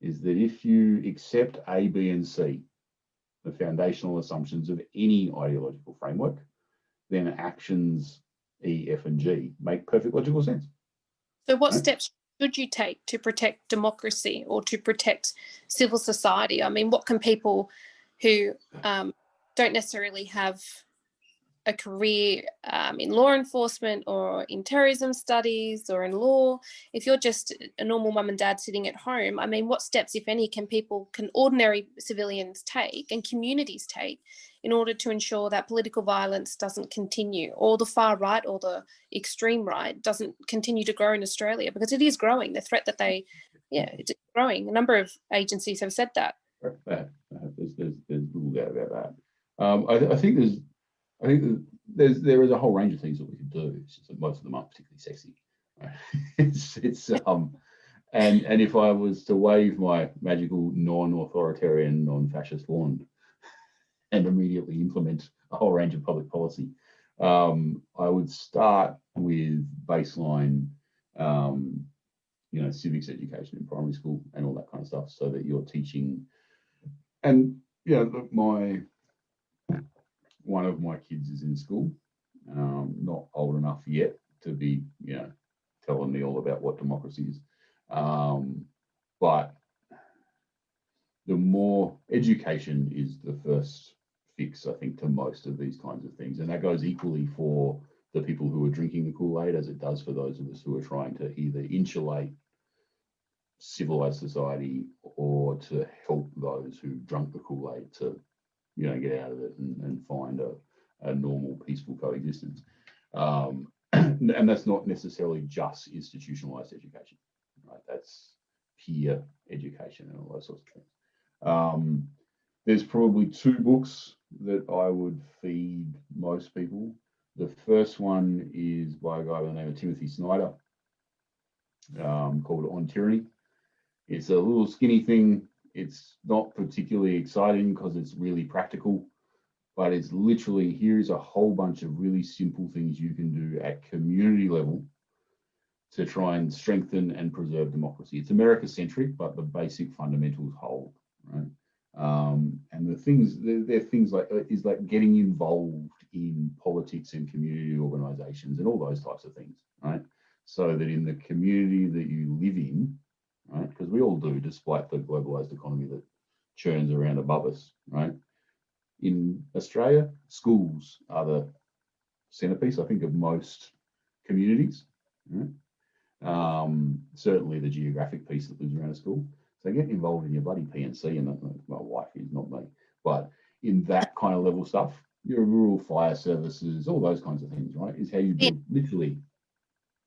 Is that if you accept A, B, and C, the foundational assumptions of any ideological framework, then actions E, F, and G make perfect logical sense. So what steps should you take to protect democracy or to protect civil society? I mean, what can people who don't necessarily have a career in law enforcement or in terrorism studies or in law, if you're just a normal mum and dad sitting at home, I mean, what steps, if any, can ordinary civilians take and communities take in order to ensure that political violence doesn't continue, or the far right or the extreme right doesn't continue to grow in Australia? Because it is growing. The threat that it's growing. A number of agencies have said that. There's little doubt about that. I think there is a whole range of things that we could do. It's just that most of them aren't particularly sexy. And if I was to wave my magical non-authoritarian, non-fascist wand and immediately implement a whole range of public policy, I would start with baseline, civics education in primary school and all that kind of stuff, so that you're teaching. And look, one of my kids is in school, not old enough yet to be, telling me all about what democracy is. But the more education is the first fix, I think, to most of these kinds of things. And that goes equally for the people who are drinking the Kool-Aid as it does for those of us who are trying to either insulate civilized society or to help those who drunk the Kool-Aid to get out of it and find a normal, peaceful coexistence. And that's not necessarily just institutionalized education, right? That's peer education and all those sorts of things. There's probably two books that I would feed most people. The first one is by a guy by the name of Timothy Snyder, called On Tyranny. It's a little skinny thing. It's not particularly exciting because it's really practical, but it's literally, here's a whole bunch of really simple things you can do at community level to try and strengthen and preserve democracy. It's America-centric, but the basic fundamentals hold, right? And the things, they're things like getting involved in politics and community organizations and all those types of things, right? So that in the community that you live in, right, because we all do, despite the globalized economy that churns around above us, right? In Australia, schools are the centerpiece, I think, of most communities, right? Certainly the geographic piece that lives around a school. So get involved in your bloody PNC, and my wife is, not me, but in that kind of level stuff, your rural fire services, all those kinds of things, right, is how you build literally,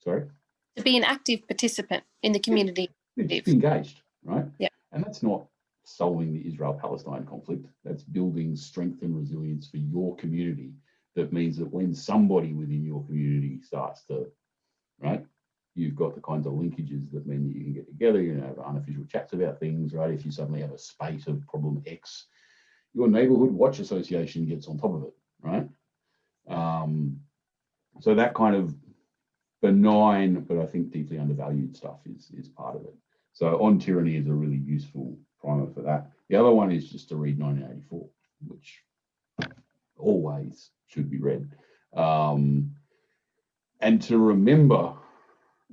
sorry? To be an active participant in the community. Be engaged, right? Yeah. And that's not solving the Israel-Palestine conflict. That's building strength and resilience for your community. That means that when somebody within your community starts to, right, you've got the kinds of linkages that mean that you can get together, you know, have unofficial chats about things, right? If you suddenly have a spate of problem X, your neighborhood watch association gets on top of it, right? So that kind of benign, but I think deeply undervalued stuff is part of it. So On Tyranny is a really useful primer for that. The other one is just to read 1984, which always should be read. And to remember,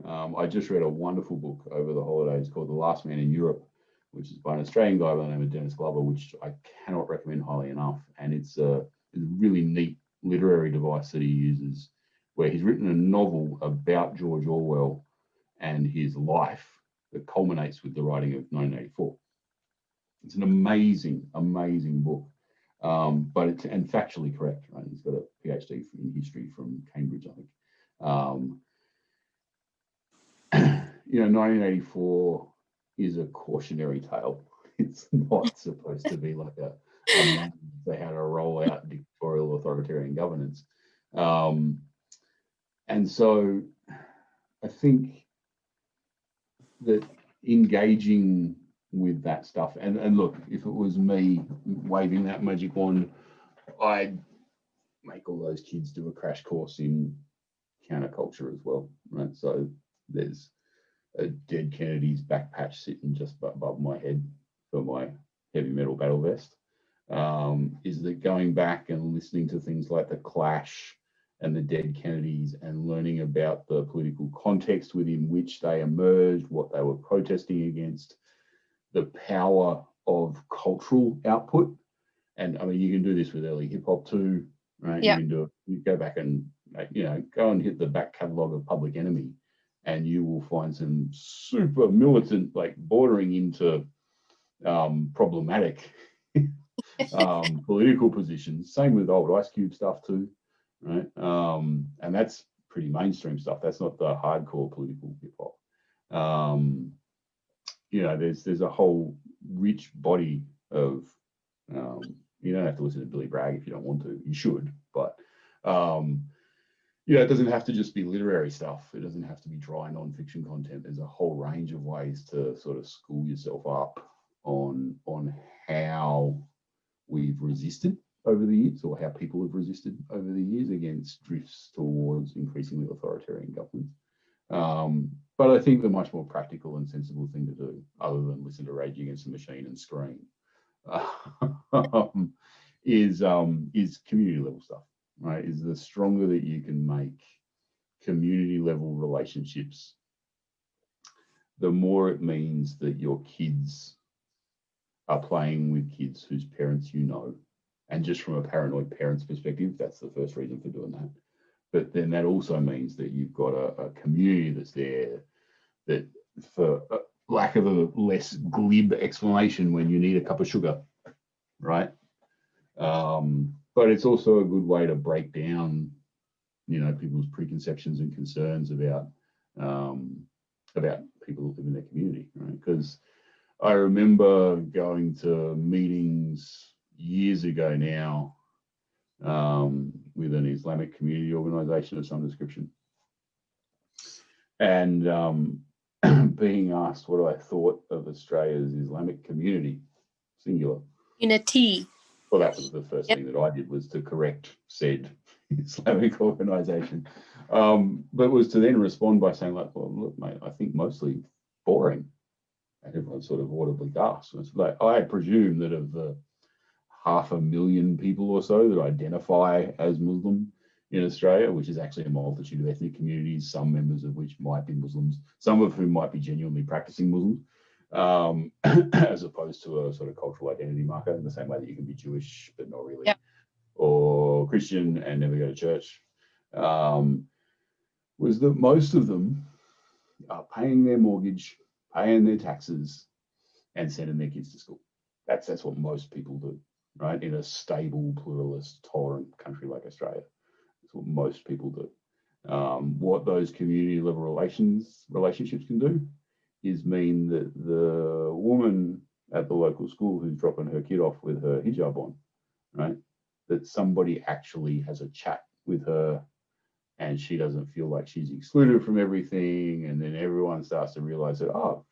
I just read a wonderful book over the holidays called The Last Man in Europe, which is by an Australian guy by the name of Dennis Glover, which I cannot recommend highly enough. And it's a really neat literary device that he uses, where he's written a novel about George Orwell and his life that culminates with the writing of 1984. It's an amazing, amazing book, but it's and factually correct. Right? He's got a PhD in history from Cambridge, I think. 1984 is a cautionary tale. It's not supposed to be like a manual for how to roll out dictatorial authoritarian governance. And so I think that engaging with that stuff, and look, if it was me waving that magic wand, I'd make all those kids do a crash course in counterculture as well, right? So there's a dead Kennedy's back patch sitting just above my head for my heavy metal battle vest. Is that going back and listening to things like The Clash and the dead Kennedys and learning about the political context within which they emerged, what they were protesting against, the power of cultural output. And I mean, you can do this with early hip hop too, right? Yeah. You can do it. You go back and, go and hit the back catalogue of Public Enemy, and you will find some super militant, like bordering into problematic political positions. Same with old Ice Cube stuff too, right? And that's pretty mainstream stuff. That's not the hardcore political hip hop. There's a whole rich body of. You don't have to listen to Billy Bragg if you don't want to. You should, but it doesn't have to just be literary stuff. It doesn't have to be dry non-fiction content. There's a whole range of ways to sort of school yourself up on how we've resisted over the years, or how people have resisted over the years against drifts towards increasingly authoritarian governments. But I think the much more practical and sensible thing to do, other than listen to Rage Against the Machine and scream, is community level stuff, right? Is the stronger that you can make community level relationships, the more it means that your kids are playing with kids whose parents you know. And just from a paranoid parent's perspective, that's the first reason for doing that. But then that also means that you've got a community that's there that, for lack of a less glib explanation, when you need a cup of sugar, right? But it's also a good way to break down, people's preconceptions and concerns about people who live in their community, right? Because I remember going to meetings years ago now with an Islamic community organization of some description, and being asked what I thought of Australia's Islamic community, singular. Unity. Well, that was the first thing that I did, was to correct said Islamic organization, but was to then respond by saying, like, well, look, mate, I think mostly boring. And everyone sort of audibly gasped. It's like, I presume that of the 500,000 people or so that identify as Muslim in Australia, which is actually a multitude of ethnic communities, some members of which might be Muslims, some of whom might be genuinely practicing Muslims, as opposed to a sort of cultural identity marker, in the same way that you can be Jewish but not really, or Christian and never go to church, was that most of them are paying their mortgage, paying their taxes, and sending their kids to school. That's what most people do, right? In a stable, pluralist, tolerant country like Australia, that's what most people do. What those community level relationships can do is mean that the woman at the local school who's dropping her kid off with her hijab on, right, that somebody actually has a chat with her and she doesn't feel like she's excluded from everything. And then everyone starts to realize that, so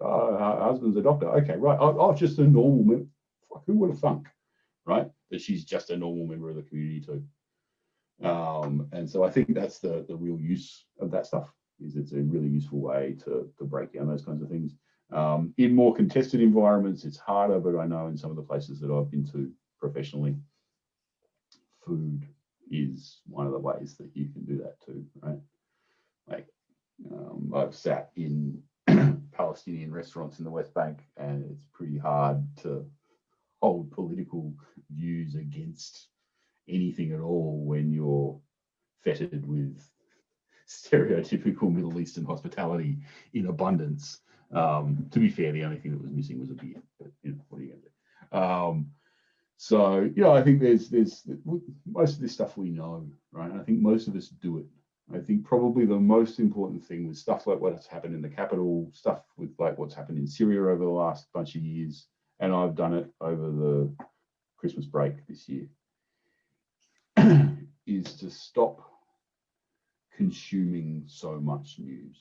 her husband's a doctor. Okay, right. Just a normal member. Who would have thunk, right? That she's just a normal member of the community too. And so I think that's the real use of that stuff. Is it's a really useful way to break down those kinds of things. In more contested environments, it's harder, but I know in some of the places that I've been to professionally, food is one of the ways that you can do that too, right? Like, I've sat in Palestinian restaurants in the West Bank, and it's pretty hard to hold political views against anything at all when you're fettered with stereotypical Middle Eastern hospitality in abundance. To be fair, the only thing that was missing was a beer, but what are you going to do? So, I think there's most of this stuff we know, right? I think most of us do it. I think probably the most important thing with stuff like what's happened in the capital, stuff with like what's happened in Syria over the last bunch of years, and I've done it over the Christmas break this year, is to stop consuming so much news.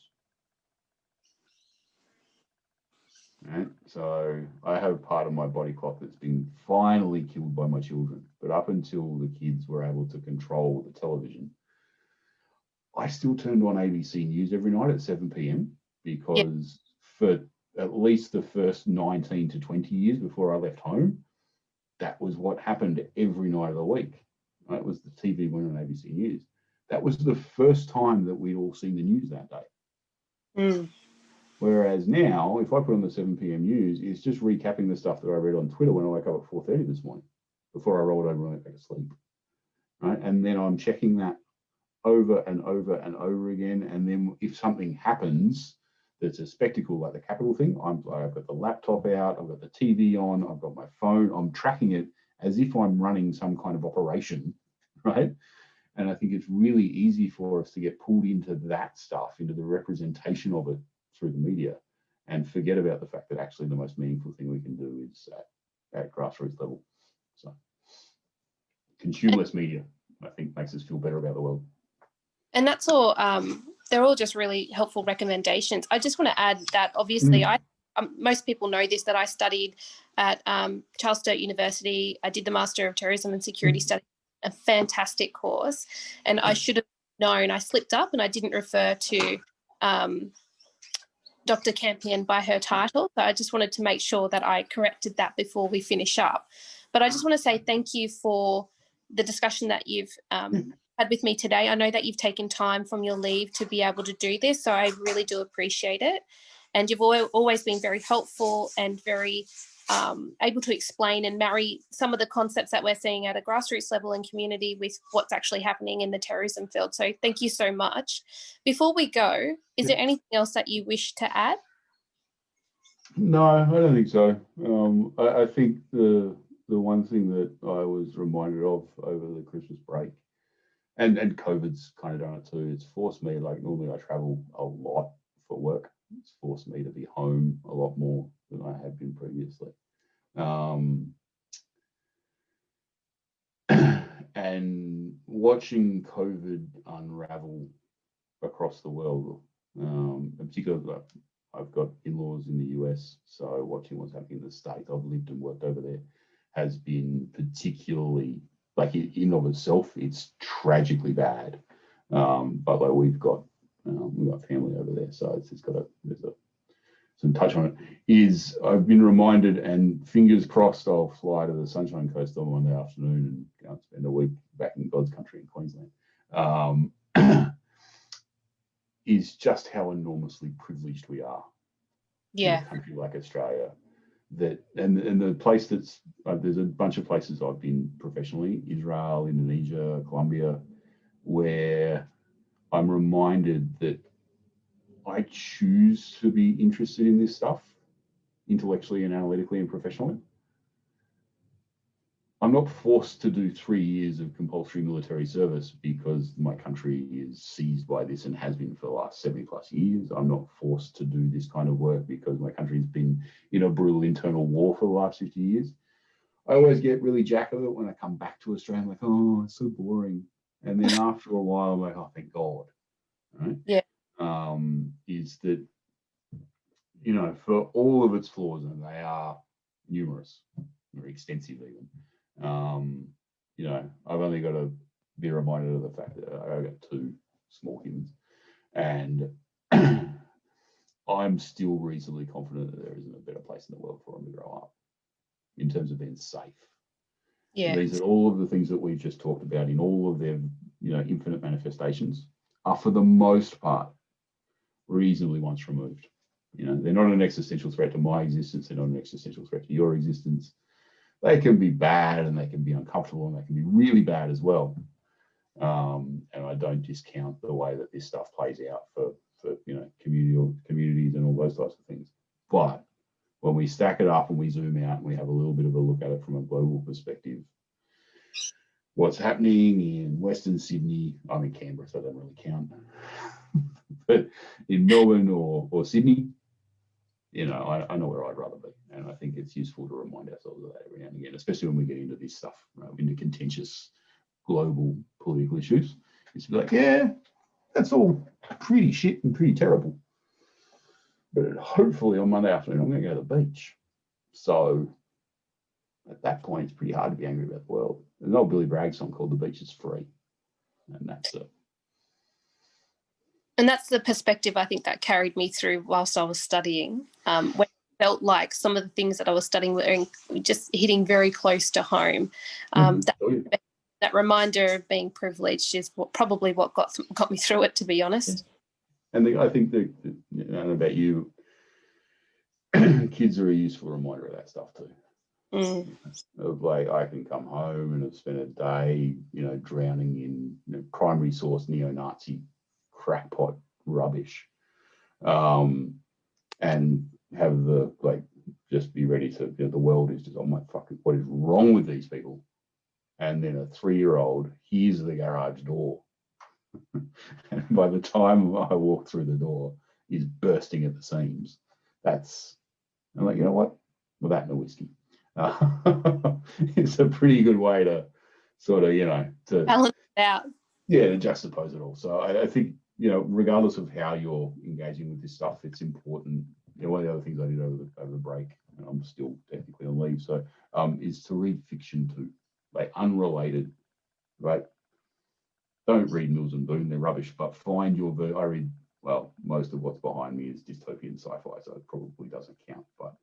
Right? So I have part of my body clock that's been finally killed by my children, but up until the kids were able to control the television, I still turned on ABC News every night at 7 p.m. because for at least the first 19 to 20 years before I left home, that was what happened every night of the week. Right? It was the TV went on ABC News. That was the first time that we'd all seen the news that day. Mm. Whereas now, if I put on the 7 p.m. news, it's just recapping the stuff that I read on Twitter when I woke up at 4:30 this morning, before I rolled over and went back to sleep. Right? And then I'm checking that over and over and over again. And then if something happens that's a spectacle like the Capitol thing, I've got the laptop out, I've got the TV on, I've got my phone, I'm tracking it as if I'm running some kind of operation, right? And I think it's really easy for us to get pulled into that stuff, into the representation of it through the media, and forget about the fact that actually the most meaningful thing we can do is at grassroots level. So consume less media, I think, makes us feel better about the world. And that's all. They're all just really helpful recommendations. I just want to add that obviously most people know this, that I studied at Charles Sturt University. I did the Master of Terrorism and Security Studies, a fantastic course. And I should have known, I slipped up and I didn't refer to Dr. Campion by her title. So I just wanted to make sure that I corrected that before we finish up. But I just want to say thank you for the discussion that you've had with me today. I know that you've taken time from your leave to be able to do this, so I really do appreciate it. And you've always been very helpful and very able to explain and marry some of the concepts that we're seeing at a grassroots level and community with what's actually happening in the terrorism field. So thank you so much. Before we go, is there anything else that you wish to add? No, I don't think so. I think the one thing that I was reminded of over the Christmas break, and COVID's kind of done it too, it's forced me, like normally I travel a lot for work. It's forced me to be home a lot more than I had been previously. And watching COVID unravel across the world, in particular, I've got in-laws in the US, so watching what's happening in the States, I've lived and worked over there, has been particularly, like in and of itself, it's tragically bad. But like we've got family over there, so there's some touch on it. Is I've been reminded, and fingers crossed, I'll fly to the Sunshine Coast on Monday afternoon and go and spend a week back in God's country in Queensland. Is just how enormously privileged we are. In a country like Australia. That and the place that's there's a bunch of places I've been professionally, Israel, Indonesia, Colombia, where I'm reminded that I choose to be interested in this stuff intellectually and analytically and professionally. I'm not forced to do 3 years of compulsory military service because my country is seized by this and has been for the last 70 plus years. I'm not forced to do this kind of work because my country's been in a brutal internal war for the last 50 years. I always get really jack of it when I come back to Australia. I'm like, oh, it's so boring. And then after a while, I'm like, oh, thank God. Right? Yeah. Is that, for all of its flaws, and they are numerous, very extensive even, I've only got to be reminded of the fact that I got 2 small kids, and I'm still reasonably confident that there isn't a better place in the world for them to grow up in terms of being safe. Yeah. These are all of the things that we've just talked about in all of their, infinite manifestations are for the most part reasonably once removed. They're not an existential threat to my existence. They're not an existential threat to your existence. They can be bad and they can be uncomfortable and they can be really bad as well. And I don't discount the way that this stuff plays out for communities and all those types of things. But when we stack it up and we zoom out and we have a little bit of a look at it from a global perspective, what's happening in Western Sydney, I'm in Canberra, so it doesn't really count, but in Melbourne or Sydney, I know where I'd rather be. And I think it's useful to remind ourselves of that every now and again, especially when we get into this stuff, into contentious global political issues. It's to be like, yeah, that's all pretty shit and pretty terrible. But hopefully on Monday afternoon, I'm going to go to the beach. So at that point, it's pretty hard to be angry about the world. There's an old Billy Bragg song called The Beach is Free. And that's it. And that's the perspective I think that carried me through whilst I was studying, when I felt like some of the things that I was studying were just hitting very close to home. That reminder of being privileged is probably what got me through it, to be honest. And I think that, I don't know about you, kids are a useful reminder of that stuff too. Of like, I can come home and have spent a day, drowning in primary source neo-Nazi crackpot rubbish, and have just be ready to, the world is just, oh my fucking, what is wrong with these people? And then a 3-year-old hears the garage door. And by the time I walk through the door, he's bursting at the seams. I'm like, you know what? Well, that and a whiskey. It's a pretty good way to sort of, to balance it out. Yeah, to juxtapose it all. So I think, regardless of how you're engaging with this stuff, it's important. One of the other things I did over the break, and I'm still technically on leave, so is to read fiction too, like unrelated, right? Don't read Mills and Boon, they're rubbish, but find your I read, most of what's behind me is dystopian sci-fi, so it probably doesn't count, but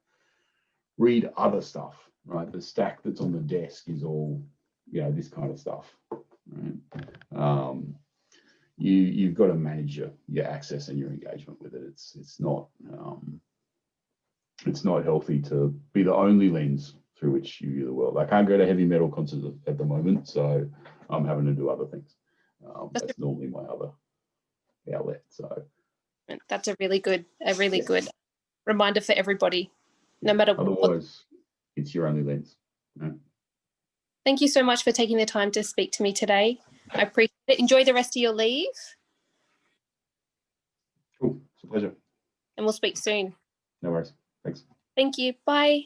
read other stuff, right? The stack that's on the desk is all, this kind of stuff, right? You've got to manage your access and your engagement with it. It's not healthy to be the only lens through which you view the world. I can't go to heavy metal concerts at the moment, so I'm having to do other things. That's normally my other outlet. So that's a really good reminder for everybody, no matter what. Otherwise, it's your only lens. Yeah. Thank you so much for taking the time to speak to me today. I appreciate it. Enjoy the rest of your leave. Cool. It's a pleasure. And we'll speak soon. No worries. Thanks. Thank you. Bye.